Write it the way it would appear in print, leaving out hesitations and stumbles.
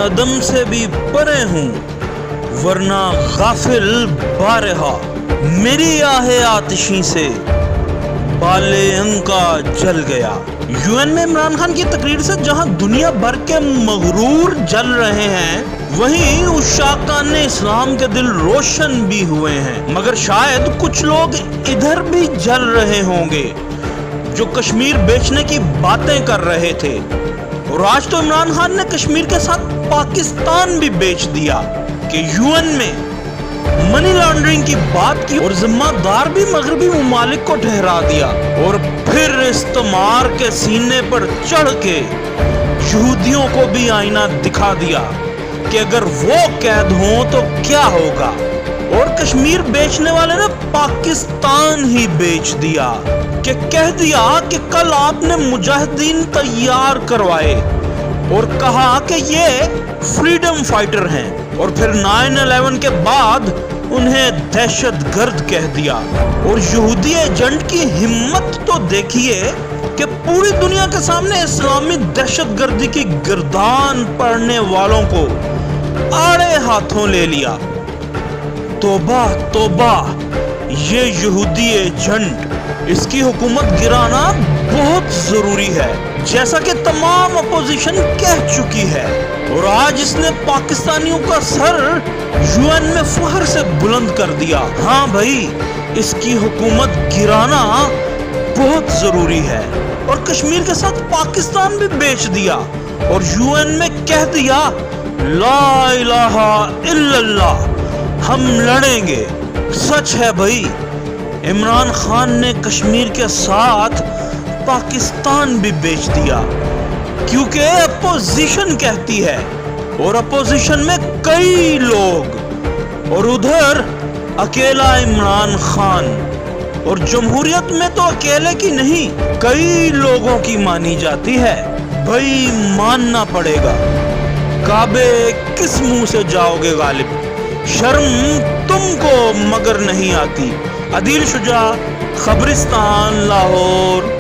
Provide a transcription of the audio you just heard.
अदम से भी परे हूँ, वरना गाफिल बारहा मेरी आहे आतिशी से बाले अंका जल गया। यूएन में इमरान खान की तकरीर से जहां दुनिया भर के मगरूर जल रहे हैं, वहीं उशाकान इस्लाम के दिल रोशन भी हुए हैं। मगर शायद कुछ लोग इधर भी जल रहे होंगे जो कश्मीर बेचने की बातें कर रहे थे। और आज तो इमरान खान ने कश्मीर के साथ पाकिस्तान भी बेच दिया कि यूएन में मनी लॉन्ड्रिंग की बात की और जिम्मेदार भी मगरबी मुमालिक को ठहरा दिया। और फिर इस्तेमार के सीने पर चढ़ के यहूदियों को भी आईना दिखा दिया कि अगर वो कैद हों तो क्या होगा। और कश्मीर बेचने वाले ने पाकिस्तान ही बेच दिया कि कह दिया कि कल आपने मुजाहिदीन तैयार करवाए और कहा कि ये फ्रीडम फाइटर हैं, और फिर 9/11 के बाद उन्हें दहशतगर्द कह दिया। और यहूदी एजेंट की हिम्मत तो देखिए कि पूरी दुनिया के सामने इस्लामी दहशतगर्दी की गिरदान पड़ने वालों को आड़े हाथों ले लिया। तौबा तौबा, ये यहूदी एजेंट, इसकी हुकूमत गिराना बहुत जरूरी है, जैसा कि तमाम अपोजिशन कह चुकी है। और आज इसने पाकिस्तानियों का सर यूएन में फख्र से बुलंद कर दिया। हाँ भाई, इसकी हुकूमत गिराना बहुत जरूरी है। और कश्मीर के साथ पाकिस्तान भी बेच दिया और यूएन में कह दिया ला इलाहा इल्लल्लाह, हम लड़ेंगे। सच है भाई, इमरान खान ने कश्मीर के साथ पाकिस्तान भी बेच दिया, क्योंकि अपोजिशन कहती है, और अपोजिशन में कई लोग, और उधर अकेला इमरान खान। और जमहूरियत में तो अकेले की नहीं, कई लोगों की मानी जाती है। भाई मानना पड़ेगा, काबे किस मुंह से जाओगे गालिब, शर्म तुमको मगर नहीं आती। अदील शुजा, खबरिस्तान, लाहौर।